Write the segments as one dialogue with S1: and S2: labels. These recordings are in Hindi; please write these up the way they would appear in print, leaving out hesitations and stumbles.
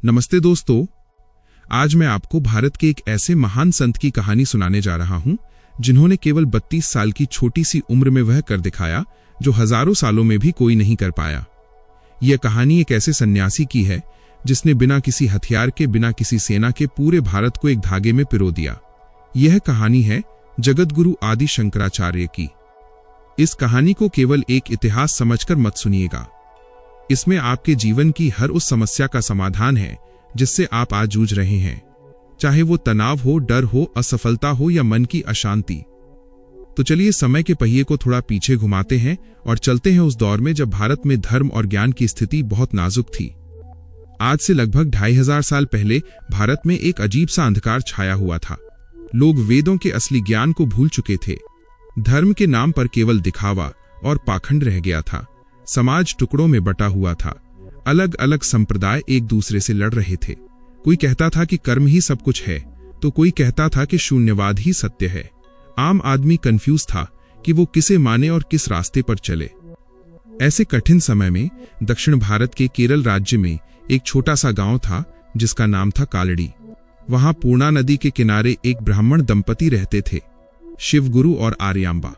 S1: नमस्ते दोस्तों, आज मैं आपको भारत के एक ऐसे महान संत की कहानी सुनाने जा रहा हूं जिन्होंने केवल 32 साल की छोटी सी उम्र में वह कर दिखाया जो हजारों सालों में भी कोई नहीं कर पाया। यह कहानी एक ऐसे सन्यासी की है जिसने बिना किसी हथियार के, बिना किसी सेना के पूरे भारत को एक धागे में पिरो दिया। यह कहानी है जगतगुरु आदि शंकराचार्य की। इस कहानी को केवल एक इतिहास समझकर मत सुनिएगा। इसमें आपके जीवन की हर उस समस्या का समाधान है जिससे आप आज जूझ रहे हैं, चाहे वो तनाव हो, डर हो, असफलता हो या मन की अशांति। तो चलिए समय के पहिए को थोड़ा पीछे घुमाते हैं और चलते हैं उस दौर में जब भारत में धर्म और ज्ञान की स्थिति बहुत नाजुक थी। आज से लगभग 2500 साल पहले भारत में एक अजीब सा अंधकार छाया हुआ था। लोग वेदों के असली ज्ञान को भूल चुके थे। धर्म के नाम पर केवल दिखावा और पाखंड रह गया था। समाज टुकड़ों में बटा हुआ था। अलग अलग संप्रदाय एक दूसरे से लड़ रहे थे। कोई कहता था कि कर्म ही सब कुछ है, तो कोई कहता था कि शून्यवाद ही सत्य है। आम आदमी कंफ्यूज था कि वो किसे माने और किस रास्ते पर चले। ऐसे कठिन समय में दक्षिण भारत के केरल राज्य में एक छोटा सा गांव था जिसका नाम था कालड़ी। वहां पूर्णा नदी के किनारे एक ब्राह्मण दंपति रहते थे, शिवगुरु और आर्यांबा।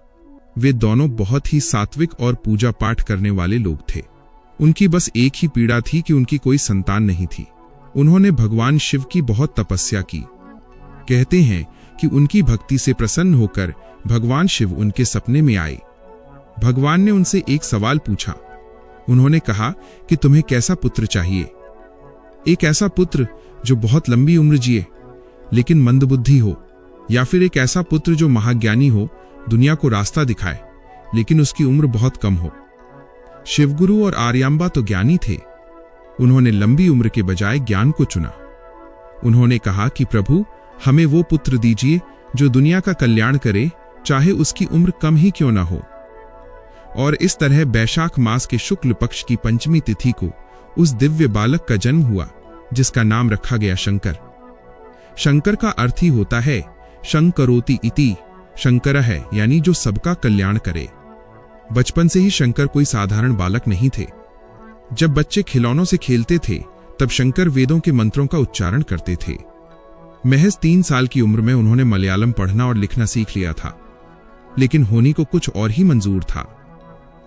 S1: वे दोनों बहुत ही सात्विक और पूजा पाठ करने वाले लोग थे। उनकी बस एक ही पीड़ा थी कि उनकी कोई संतान नहीं थी। उन्होंने भगवान शिव की बहुत तपस्या की। कहते हैं कि उनकी भक्ति से प्रसन्न होकर भगवान शिव उनके सपने में आए। भगवान ने उनसे एक सवाल पूछा। उन्होंने कहा कि तुम्हें कैसा पुत्र चाहिए? एक ऐसा पुत्र जो बहुत लंबी उम्र जिए लेकिन मंदबुद्धि हो, या फिर एक ऐसा पुत्र जो महाज्ञानी हो, दुनिया को रास्ता दिखाए लेकिन उसकी उम्र बहुत कम हो। शिवगुरु और आर्यांबा तो ज्ञानी थे। उन्होंने लंबी उम्र के बजाय ज्ञान को चुना। उन्होंने कहा कि प्रभु, हमें वो पुत्र दीजिए जो दुनिया का कल्याण करे, चाहे उसकी उम्र कम ही क्यों ना हो। और इस तरह बैशाख मास के शुक्ल पक्ष की पंचमी तिथि को उस दिव्य बालक का जन्म हुआ जिसका नाम रखा गया शंकर। शंकर का अर्थ ही होता है शंकरोति इति। शंकर है यानी जो सबका कल्याण करे। बचपन से ही शंकर कोई साधारण बालक नहीं थे। जब बच्चे खिलौनों से खेलते थे तब शंकर वेदों के मंत्रों का उच्चारण करते थे। महज 3 साल की उम्र में उन्होंने मलयालम पढ़ना और लिखना सीख लिया था, लेकिन होनी को कुछ और ही मंजूर था।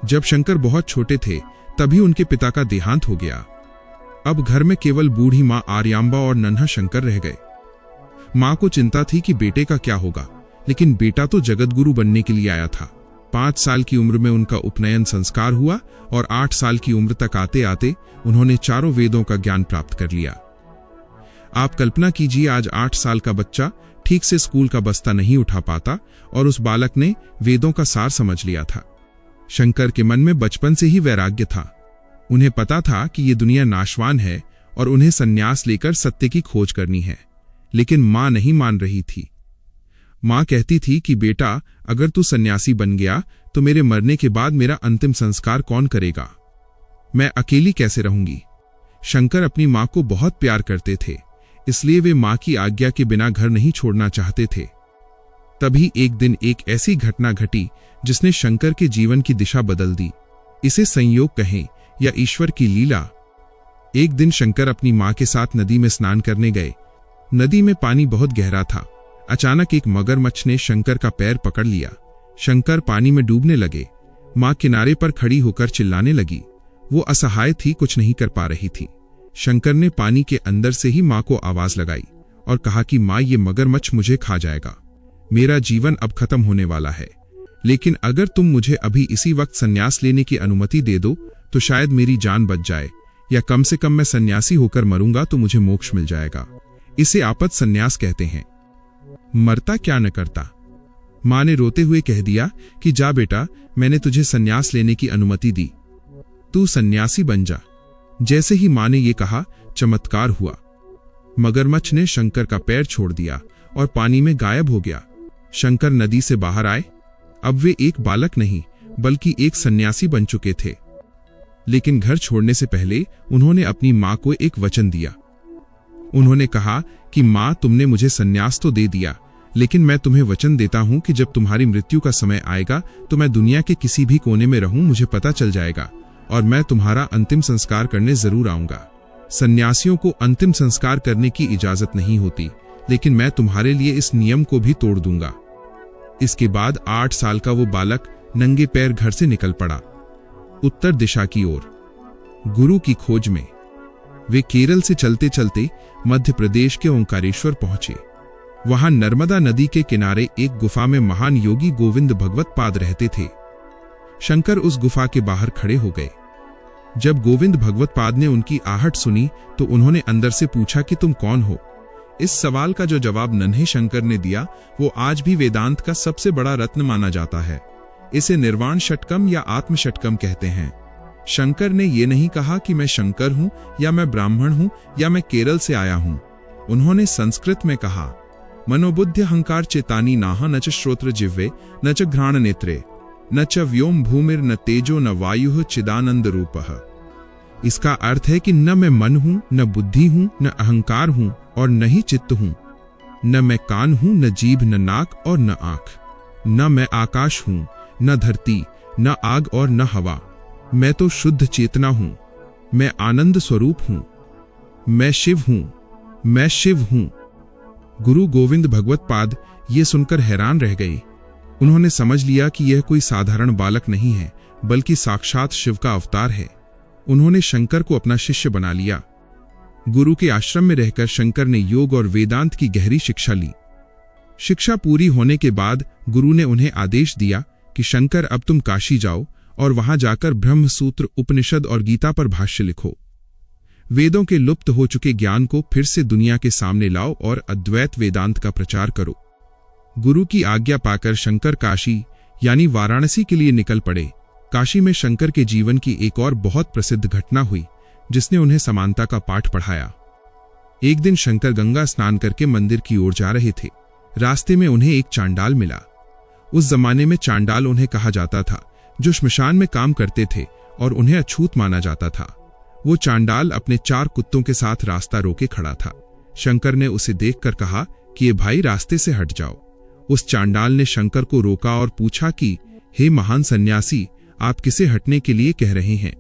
S1: जब शंकर बहुत छोटे थे तभी उनके पिता का देहांत हो गया। अब घर में केवल बूढ़ी मां आर्यांबा और नन्हा शंकर रह गए। मां को चिंता थी कि बेटे का क्या होगा, लेकिन बेटा तो जगतगुरु बनने के लिए आया था। 5 साल की उम्र में उनका उपनयन संस्कार हुआ और 8 साल की उम्र तक आते आते उन्होंने चारों वेदों का ज्ञान प्राप्त कर लिया। आप कल्पना कीजिए, आज 8 साल का बच्चा ठीक से स्कूल का बस्ता नहीं उठा पाता और उस बालक ने वेदों का सार समझ लिया था। शंकर के मन में बचपन से ही वैराग्य था। उन्हें पता था कि ये दुनिया नाशवान है और उन्हें संन्यास लेकर सत्य की खोज करनी है, लेकिन मां नहीं मान रही थी। मां कहती थी कि बेटा, अगर तू सन्यासी बन गया तो मेरे मरने के बाद मेरा अंतिम संस्कार कौन करेगा? मैं अकेली कैसे रहूंगी? शंकर अपनी मां को बहुत प्यार करते थे, इसलिए वे मां की आज्ञा के बिना घर नहीं छोड़ना चाहते थे। तभी एक दिन एक ऐसी घटना घटी जिसने शंकर के जीवन की दिशा बदल दी। इसे संयोग कहें या ईश्वर की लीला। एक दिन शंकर अपनी मां के साथ नदी में स्नान करने गए। नदी में पानी बहुत गहरा था। अचानक एक मगरमच्छ ने शंकर का पैर पकड़ लिया। शंकर पानी में डूबने लगे। मां किनारे पर खड़ी होकर चिल्लाने लगी। वो असहाय थी, कुछ नहीं कर पा रही थी। शंकर ने पानी के अंदर से ही मां को आवाज लगाई और कहा कि मां, ये मगरमच्छ मुझे खा जाएगा। मेरा जीवन अब खत्म होने वाला है, लेकिन अगर तुम मुझे अभी इसी वक्त संन्यास लेने की अनुमति दे दो तो शायद मेरी जान बच जाए, या कम से कम मैं सन्यासी होकर मरूंगा तो मुझे मोक्ष मिल जाएगा। इसे आपद संन्यास कहते हैं। मरता क्या न करता। मां ने रोते हुए कह दिया कि जा बेटा, मैंने तुझे सन्यास लेने की अनुमति दी, तू सन्यासी बन जा। जैसे ही मां ने ये कहा, चमत्कार हुआ। मगरमच्छ ने शंकर का पैर छोड़ दिया और पानी में गायब हो गया। शंकर नदी से बाहर आए। अब वे एक बालक नहीं बल्कि एक सन्यासी बन चुके थे। लेकिन घर छोड़ने से पहले उन्होंने अपनी मां को एक वचन दिया। उन्होंने कहा कि मां, तुमने मुझे सन्यास तो दे दिया, लेकिन मैं तुम्हें वचन देता हूं कि जब तुम्हारी मृत्यु का समय आएगा तो मैं दुनिया के किसी भी कोने में रहूं, मुझे पता चल जाएगा और मैं तुम्हारा अंतिम संस्कार करने जरूर आऊंगा। सन्यासियों को अंतिम संस्कार करने की इजाजत नहीं होती, लेकिन मैं तुम्हारे लिए इस नियम को भी तोड़ दूंगा। इसके बाद 8 साल का वो बालक नंगे पैर घर से निकल पड़ा, उत्तर दिशा की ओर, गुरु की खोज में। वे केरल से चलते चलते मध्य प्रदेश के ओंकारेश्वर पहुंचे। वहां नर्मदा नदी के किनारे एक गुफा में महान योगी गोविंद भगवत पाद रहते थे। शंकर उस गुफा के बाहर खड़े हो गए। जब गोविंद भगवत पाद ने उनकी आहट सुनी तो उन्होंने अंदर से पूछा कि तुम कौन हो। इस सवाल का जो जवाब नन्हे शंकर ने दिया वो आज भी वेदांत का सबसे बड़ा रत्न माना जाता है। इसे निर्वाण षटकम या आत्म षटकम कहते हैं। शंकर ने ये नहीं कहा कि मैं शंकर हूं या मैं ब्राह्मण हूं या मैं केरल से आया हूं। उन्होंने संस्कृत में कहा, मनोबुद्धि अहंकार चेतानी नाह न च श्रोत्र जिह्वे न च घ्राण नेत्रे न च व्योम भूमिर न तेजो न वायु चिदानंद रूपः। इसका अर्थ है कि न मैं मन हूं, न बुद्धि हूं, न अहंकार हूं और न ही चित्त हूं। न मैं कान हूं, न जीभ, न नाक और न आंख। न मैं आकाश हूं, न धरती, न आग और न हवा। मैं तो शुद्ध चेतना हूं। मैं आनंद स्वरूप हूं। मैं शिव हूं। मैं शिव हूं। गुरु गोविंद भगवत पाद ये सुनकर हैरान रह गए। उन्होंने समझ लिया कि यह कोई साधारण बालक नहीं है, बल्कि साक्षात शिव का अवतार है। उन्होंने शंकर को अपना शिष्य बना लिया। गुरु के आश्रम में रहकर शंकर ने योग और वेदांत की गहरी शिक्षा ली। शिक्षा पूरी होने के बाद गुरु ने उन्हें आदेश दिया कि शंकर, अब तुम काशी जाओ और वहां जाकर ब्रह्म सूत्र, उपनिषद और गीता पर भाष्य लिखो। वेदों के लुप्त हो चुके ज्ञान को फिर से दुनिया के सामने लाओ और अद्वैत वेदांत का प्रचार करो। गुरु की आज्ञा पाकर शंकर काशी यानी वाराणसी के लिए निकल पड़े। काशी में शंकर के जीवन की एक और बहुत प्रसिद्ध घटना हुई जिसने उन्हें समानता का पाठ पढ़ाया। एक दिन शंकर गंगा स्नान करके मंदिर की ओर जा रहे थे। रास्ते में उन्हें एक चांडाल मिला। उस जमाने में चांडाल उन्हें कहा जाता था जो श्मशान में काम करते थे और उन्हें अछूत माना जाता था। वो चांडाल अपने 4 कुत्तों के साथ रास्ता रोके खड़ा था। शंकर ने उसे देखकर कहा कि ये भाई, रास्ते से हट जाओ। उस चांडाल ने शंकर को रोका और पूछा कि हे महान सन्यासी, आप किसे हटने के लिए कह रहे हैं?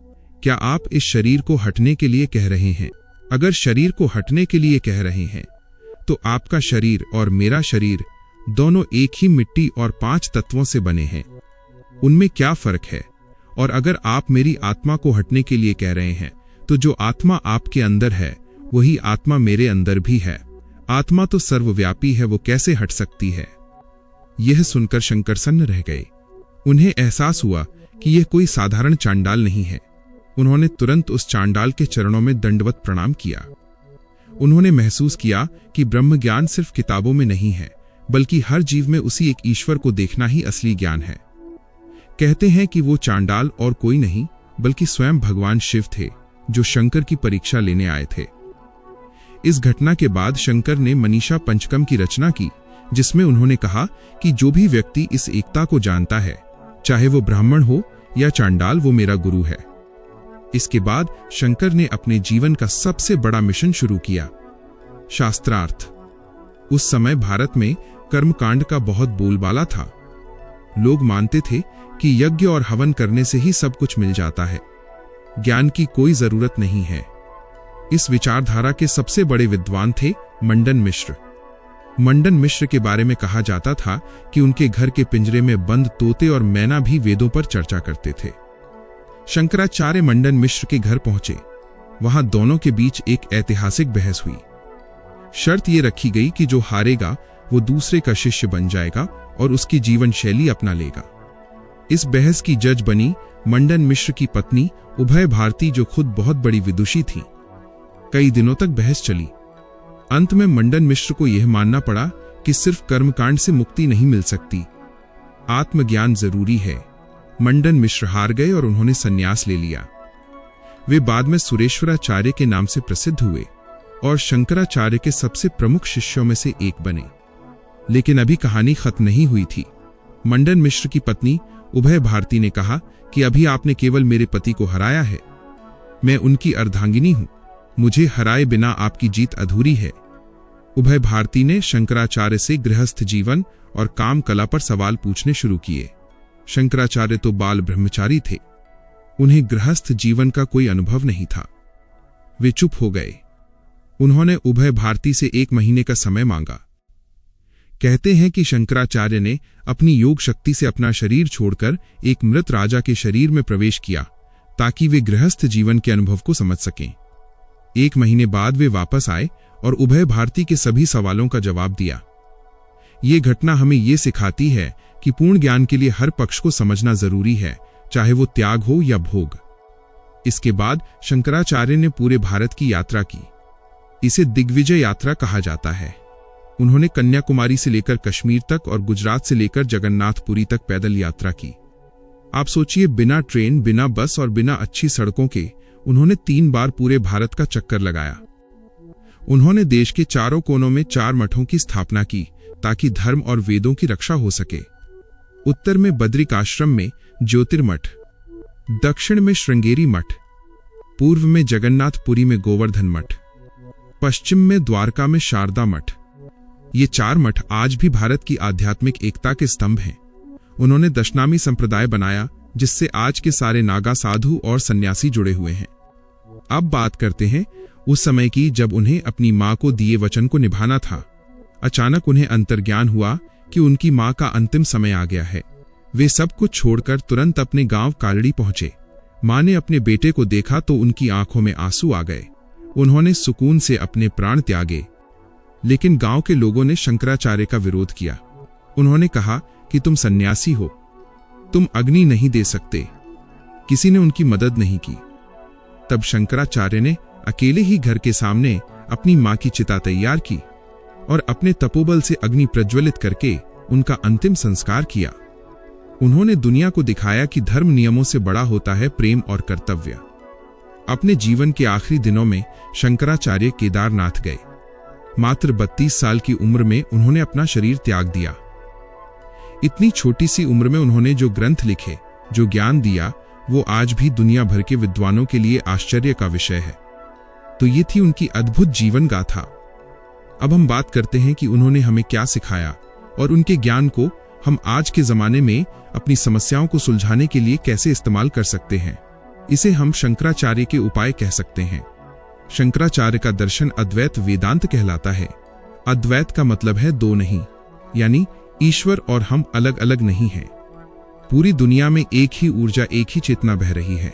S1: क्या आप इस शरीर को हटने के लिए कह रहे हैं? अगर शरीर को हटने के लिए कह रहे हैं तो आपका शरीर और मेरा शरीर दोनों एक ही मिट्टी और 5 तत्वों से बने हैं। उनमें क्या फर्क है? और अगर आप मेरी आत्मा को हटने के लिए कह रहे हैं तो जो आत्मा आपके अंदर है वही आत्मा मेरे अंदर भी है। आत्मा तो सर्वव्यापी है, वो कैसे हट सकती है? यह सुनकर शंकर सन्न रह गए। उन्हें एहसास हुआ कि यह कोई साधारण चांडाल नहीं है। उन्होंने तुरंत उस चांडाल के चरणों में दंडवत प्रणाम किया। उन्होंने महसूस किया कि ब्रह्म ज्ञान सिर्फ किताबों में नहीं है, बल्कि हर जीव में उसी एक ईश्वर को देखना ही असली ज्ञान है। कहते हैं कि वो चांडाल और कोई नहीं बल्कि स्वयं भगवान शिव थे जो शंकर की परीक्षा लेने आए थे। इस घटना के बाद शंकर ने मनीषा पंचकम की रचना की, जिसमें उन्होंने कहा कि जो भी व्यक्ति इस एकता को जानता है, चाहे वो ब्राह्मण हो या चांडाल, वो मेरा गुरु है। इसके बाद शंकर ने अपने जीवन का सबसे बड़ा मिशन शुरू किया, शास्त्रार्थ। उस समय भारत में कर्मकांड का बहुत बोलबाला था। लोग मानते थे कि यज्ञ और हवन करने से ही सब कुछ मिल जाता है, ज्ञान की कोई जरूरत नहीं है। इस विचारधारा के सबसे बड़े विद्वान थे मंडन मिश्र। मंडन मिश्र के बारे में कहा जाता था कि उनके घर के पिंजरे में बंद तोते और मैना भी वेदों पर चर्चा करते थे। शंकराचार्य मंडन मिश्र के घर पहुंचे। वहां दोनों के बीच एक ऐतिहासिक बहस हुई। शर्त यह रखी गई कि जो हारेगा वो दूसरे का शिष्य बन जाएगा और उसकी जीवन शैली अपना लेगा। इस बहस की जज बनी मंडन मिश्र की पत्नी उभय भारती, जो खुद बहुत बड़ी विदुषी थी। कई दिनों तक बहस चली। अंत में मंडन मिश्र को यह मानना पड़ा कि सिर्फ कर्मकांड से मुक्ति नहीं मिल सकती, आत्मज्ञान जरूरी है। मंडन मिश्र हार गए और उन्होंने संन्यास ले लिया। वे बाद में सुरेश्वराचार्य के नाम से प्रसिद्ध हुए और शंकराचार्य के सबसे प्रमुख शिष्यों में से एक बने। लेकिन अभी कहानी खत्म नहीं हुई थी। मंडन मिश्र की पत्नी उभय भारती ने कहा कि अभी आपने केवल मेरे पति को हराया है, मैं उनकी अर्धांगिनी हूं, मुझे हराए बिना आपकी जीत अधूरी है। उभय भारती ने शंकराचार्य से गृहस्थ जीवन और काम कला पर सवाल पूछने शुरू किए। शंकराचार्य तो बाल ब्रह्मचारी थे, उन्हें गृहस्थ जीवन का कोई अनुभव नहीं था। वे चुप हो गए। उन्होंने उभय भारती से 1 महीने का समय मांगा। कहते हैं कि शंकराचार्य ने अपनी योग शक्ति से अपना शरीर छोड़कर एक मृत राजा के शरीर में प्रवेश किया ताकि वे गृहस्थ जीवन के अनुभव को समझ सकें। 1 महीने बाद वे वापस आए और उभय भारती के सभी सवालों का जवाब दिया। ये घटना हमें ये सिखाती है कि पूर्ण ज्ञान के लिए हर पक्ष को समझना जरूरी है, चाहे वो त्याग हो या भोग। इसके बाद शंकराचार्य ने पूरे भारत की यात्रा की। इसे दिग्विजय यात्रा कहा जाता है। उन्होंने कन्याकुमारी से लेकर कश्मीर तक और गुजरात से लेकर जगन्नाथपुरी तक पैदल यात्रा की। आप सोचिए, बिना ट्रेन, बिना बस और बिना अच्छी सड़कों के उन्होंने 3 बार पूरे भारत का चक्कर लगाया। उन्होंने देश के चारों कोनों में 4 मठों की स्थापना की ताकि धर्म और वेदों की रक्षा हो सके। उत्तर में बद्रिकाश्रम में ज्योतिर्मठ, दक्षिण में श्रृंगेरी मठ, पूर्व में जगन्नाथपुरी में गोवर्धन मठ, पश्चिम में द्वारका में शारदा मठ। ये 4 मठ आज भी भारत की आध्यात्मिक एकता के स्तंभ हैं। उन्होंने दशनामी संप्रदाय बनाया जिससे आज के सारे नागा साधु और सन्यासी जुड़े हुए हैं। अब बात करते हैं उस समय की जब उन्हें अपनी मां को दिए वचन को निभाना था। अचानक उन्हें अंतर्ज्ञान हुआ कि उनकी मां का अंतिम समय आ गया है। वे सब कुछ छोड़कर तुरंत अपने गांव कालड़ी पहुंचे। मां ने अपने बेटे को देखा तो उनकी आंखों में आंसू आ गए। उन्होंने सुकून से अपने प्राण त्यागे, लेकिन गांव के लोगों ने शंकराचार्य का विरोध किया। उन्होंने कहा कि तुम सन्यासी हो, तुम अग्नि नहीं दे सकते। किसी ने उनकी मदद नहीं की। तब शंकराचार्य ने अकेले ही घर के सामने अपनी मां की चिता तैयार की और अपने तपोबल से अग्नि प्रज्वलित करके उनका अंतिम संस्कार किया। उन्होंने दुनिया को दिखाया कि धर्म नियमों से बड़ा होता है प्रेम और कर्तव्य। अपने जीवन के आखिरी दिनों में शंकराचार्य केदारनाथ गए। मात्र 32 साल की उम्र में उन्होंने अपना शरीर त्याग दिया। इतनी छोटी सी उम्र में उन्होंने जो ग्रंथ लिखे, जो ज्ञान दिया, वो आज भी दुनिया भर के विद्वानों के लिए आश्चर्य का विषय है। तो ये थी उनकी अद्भुत जीवन गाथा। अब हम बात करते हैं कि उन्होंने हमें क्या सिखाया और उनके ज्ञान को हम आज के जमाने में अपनी समस्याओं को सुलझाने के लिए कैसे इस्तेमाल कर सकते हैं। इसे हम शंकराचार्य के उपाय कह सकते हैं। शंकराचार्य का दर्शन अद्वैत वेदांत कहलाता है। अद्वैत का मतलब है 2 नहीं, यानी ईश्वर और हम अलग अलग नहीं हैं। पूरी दुनिया में एक ही ऊर्जा, एक ही चेतना बह रही है।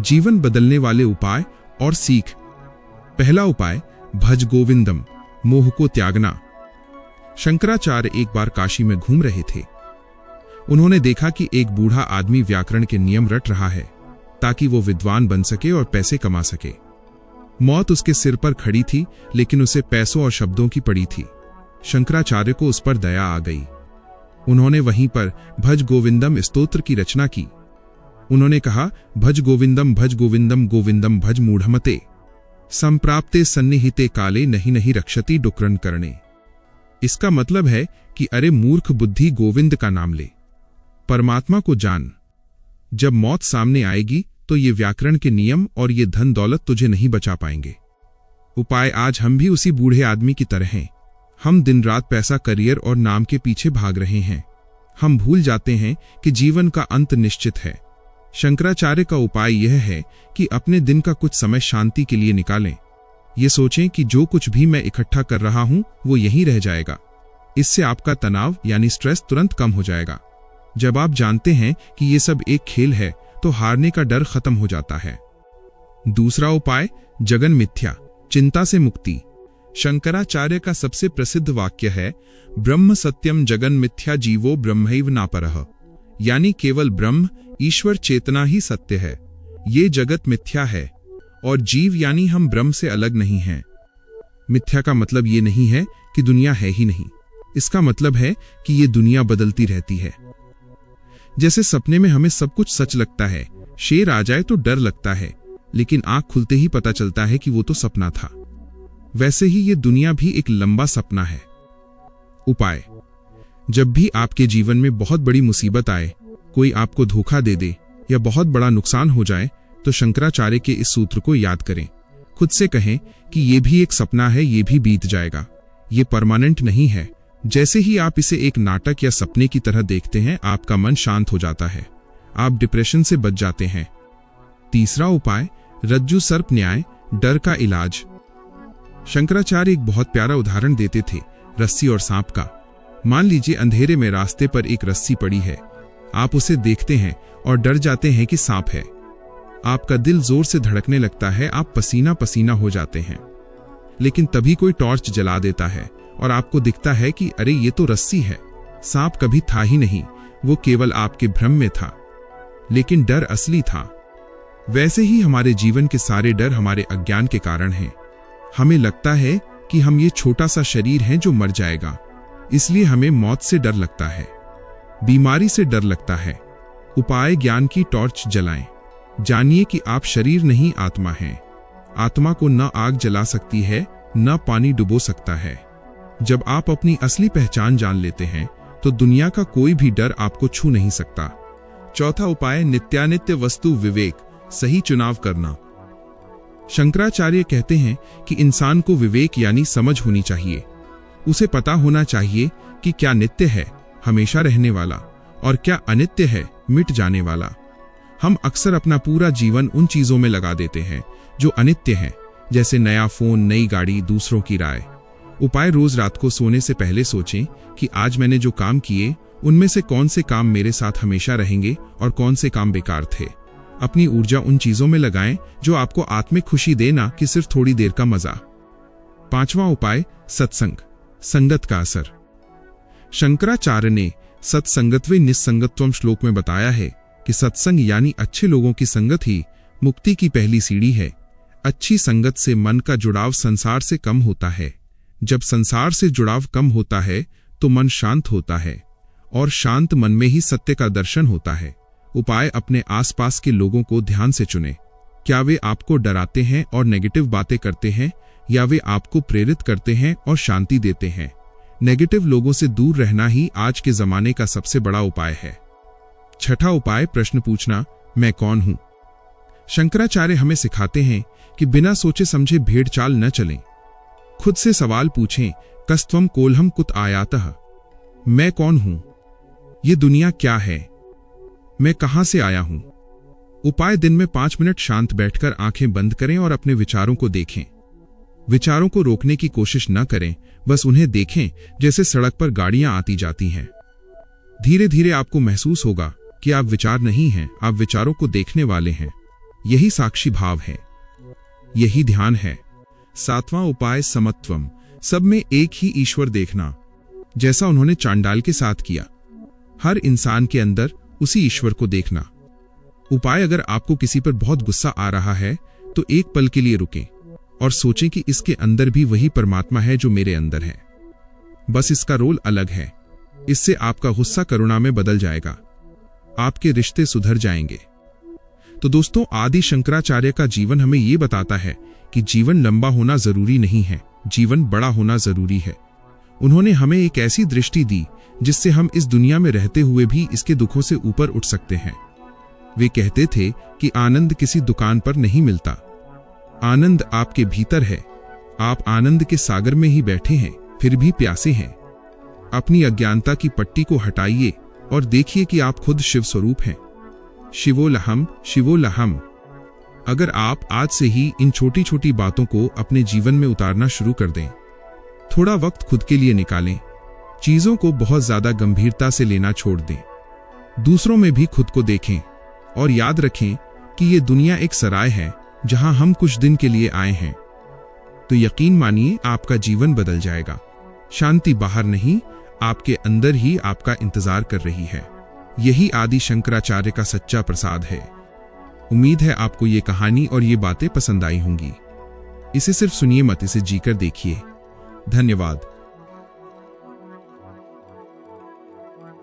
S1: जीवन बदलने वाले उपाय और सीख। पहला उपाय, भज गोविंदम, मोह को त्यागना। शंकराचार्य एक बार काशी में घूम रहे थे। उन्होंने देखा कि एक बूढ़ा आदमी व्याकरण के नियम रट रहा है ताकि वो विद्वान बन सके और पैसे कमा सके। मौत उसके सिर पर खड़ी थी, लेकिन उसे पैसों और शब्दों की पड़ी थी। शंकराचार्य को उस पर दया आ गई। उन्होंने वहीं पर भज गोविंदम स्तोत्र की रचना की। उन्होंने कहा, भज गोविंदम गोविंदम भज मूढ़मते, संप्राप्ते सन्निहिते काले नहीं रक्षति डुक्रन करने। इसका मतलब है कि अरे मूर्ख बुद्धि, गोविंद का नाम ले, परमात्मा को जान। जब मौत सामने आएगी तो ये व्याकरण के नियम और ये धन दौलत तुझे नहीं बचा पाएंगे। उपाय, आज हम भी उसी बूढ़े आदमी की तरह हैं। हम दिन रात पैसा, करियर और नाम के पीछे भाग रहे हैं। हम भूल जाते हैं कि जीवन का अंत निश्चित है। शंकराचार्य का उपाय यह है कि अपने दिन का कुछ समय शांति के लिए निकालें। ये सोचें कि जो कुछ भी मैं इकट्ठा कर रहा हूं वो यहीं रह जाएगा। इससे आपका तनाव यानी स्ट्रेस तुरंत कम हो जाएगा। जब आप जानते हैं कि ये सब एक खेल है तो हारने का डर खत्म हो जाता है। दूसरा उपाय, जगन मिथ्या, चिंता से मुक्ति। शंकराचार्य का सबसे प्रसिद्ध वाक्य है, ब्रह्म सत्यम जगन मिथ्या जीवो ब्रह्मैव नापरः, यानी केवल ब्रह्म, ईश्वर चेतना ही सत्य है। ये जगत मिथ्या है और जीव यानी हम ब्रह्म से अलग नहीं हैं। मिथ्या का मतलब ये नहीं है कि दुनिया है ही नहीं। इसका मतलब है कि ये दुनिया बदलती रहती है। जैसे सपने में हमें सब कुछ सच लगता है, शेर आ जाए तो डर लगता है, लेकिन आंख खुलते ही पता चलता है कि वो तो सपना था। वैसे ही ये दुनिया भी एक लंबा सपना है। उपाय, जब भी आपके जीवन में बहुत बड़ी मुसीबत आए, कोई आपको धोखा दे दे या बहुत बड़ा नुकसान हो जाए, तो शंकराचार्य के इस सूत्र को याद करें। खुद से कहें कि ये भी एक सपना है, ये भी बीत जाएगा, ये परमानेंट नहीं है। जैसे ही आप इसे एक नाटक या सपने की तरह देखते हैं, आपका मन शांत हो जाता है, आप डिप्रेशन से बच जाते हैं। तीसरा उपाय, रज्जु सर्प न्याय, डर का इलाज। शंकराचार्य एक बहुत प्यारा उदाहरण देते थे, रस्सी और सांप का। मान लीजिए अंधेरे में रास्ते पर एक रस्सी पड़ी है। आप उसे देखते हैं और डर जाते हैं कि सांप है। आपका दिल जोर से धड़कने लगता है, आप पसीना पसीना हो जाते हैं। लेकिन तभी कोई टॉर्च जला देता है और आपको दिखता है कि अरे ये तो रस्सी है, सांप कभी था ही नहीं, वो केवल आपके भ्रम में था। लेकिन डर असली था। वैसे ही हमारे जीवन के सारे डर हमारे अज्ञान के कारण हैं। हमें लगता है कि हम ये छोटा सा शरीर हैं जो मर जाएगा, इसलिए हमें मौत से डर लगता है, बीमारी से डर लगता है। उपाय: ज्ञान की टॉर्च जलाएं। जानिए कि आप शरीर नहीं, आत्मा हैं। आत्मा को न आग जला सकती है, न पानी डुबो सकता है। जब आप अपनी असली पहचान जान लेते हैं तो दुनिया का कोई भी डर आपको छू नहीं सकता। चौथा उपाय: नित्यानित्य वस्तु विवेक, सही चुनाव करना। शंकराचार्य कहते हैं कि इंसान को विवेक यानी समझ होनी चाहिए। उसे पता होना चाहिए कि क्या नित्य है, हमेशा रहने वाला, और क्या अनित्य है, मिट जाने वाला। हम अक्सर अपना पूरा जीवन उन चीजों में लगा देते हैं जो अनित्य हैं, जैसे नया फोन, नई गाड़ी, दूसरों की राय। उपाय: रोज रात को सोने से पहले सोचें कि आज मैंने जो काम किए उनमें से कौन से काम मेरे साथ हमेशा रहेंगे और कौन से काम बेकार थे। अपनी ऊर्जा उन चीजों में लगाएं जो आपको आत्मिक खुशी देना कि सिर्फ थोड़ी देर का मजा। पांचवा उपाय: सत्संग, संगत का असर। शंकराचार्य ने सत्संगत्वे निस्संगत्वम श्लोक में बताया है कि सत्संग यानी अच्छे लोगों की संगत ही मुक्ति की पहली सीढ़ी है। अच्छी संगत से मन का जुड़ाव संसार से कम होता है। जब संसार से जुड़ाव कम होता है तो मन शांत होता है, और शांत मन में ही सत्य का दर्शन होता है। उपाय: अपने आसपास के लोगों को ध्यान से चुनें। क्या वे आपको डराते हैं और नेगेटिव बातें करते हैं, या वे आपको प्रेरित करते हैं और शांति देते हैं? नेगेटिव लोगों से दूर रहना ही आज के जमाने का सबसे बड़ा उपाय है। छठा उपाय: प्रश्न पूछना, मैं कौन हूं। शंकराचार्य हमें सिखाते हैं कि बिना सोचे समझे भेड़चाल न चलें। खुद से सवाल पूछें, कस्त्वम कोल्हम कुत आयातः, मैं कौन हूं, ये दुनिया क्या है, मैं कहां से आया हूं। उपाय: दिन में 5 मिनट शांत बैठकर आंखें बंद करें और अपने विचारों को देखें। विचारों को रोकने की कोशिश न करें, बस उन्हें देखें जैसे सड़क पर गाड़ियां आती जाती हैं। धीरे धीरे आपको महसूस होगा कि आप विचार नहीं हैं, आप विचारों को देखने वाले हैं। यही साक्षी भाव है, यही ध्यान है। 7वां उपाय: समत्वम, सब में एक ही ईश्वर देखना, जैसा उन्होंने चांडाल के साथ किया। हर इंसान के अंदर उसी ईश्वर को देखना। उपाय: अगर आपको किसी पर बहुत गुस्सा आ रहा है तो एक पल के लिए रुकें और सोचें कि इसके अंदर भी वही परमात्मा है जो मेरे अंदर है, बस इसका रोल अलग है। इससे आपका गुस्सा करुणा में बदल जाएगा, आपके रिश्ते सुधर जाएंगे। तो दोस्तों, आदि शंकराचार्य का जीवन हमें ये बताता है कि जीवन लंबा होना जरूरी नहीं है, जीवन बड़ा होना जरूरी है। उन्होंने हमें एक ऐसी दृष्टि दी जिससे हम इस दुनिया में रहते हुए भी इसके दुखों से ऊपर उठ सकते हैं। वे कहते थे कि आनंद किसी दुकान पर नहीं मिलता, आनंद आपके भीतर है। आप आनंद के सागर में ही बैठे हैं, फिर भी प्यासे हैं। अपनी अज्ञानता की पट्टी को हटाइए और देखिए कि आप खुद शिव स्वरूप हैं। शिवोलहम शिवोलहम। अगर आप आज से ही इन छोटी छोटी बातों को अपने जीवन में उतारना शुरू कर दें, थोड़ा वक्त खुद के लिए निकालें, चीजों को बहुत ज्यादा गंभीरता से लेना छोड़ दें, दूसरों में भी खुद को देखें और याद रखें कि ये दुनिया एक सराय है जहां हम कुछ दिन के लिए आए हैं, तो यकीन मानिए आपका जीवन बदल जाएगा। शांति बाहर नहीं, आपके अंदर ही आपका इंतजार कर रही है। यही आदि शंकराचार्य का सच्चा प्रसाद है। उम्मीद है आपको ये कहानी और ये बातें पसंद आई होंगी। इसे सिर्फ सुनिए मत, इसे जीकर देखिए। धन्यवाद।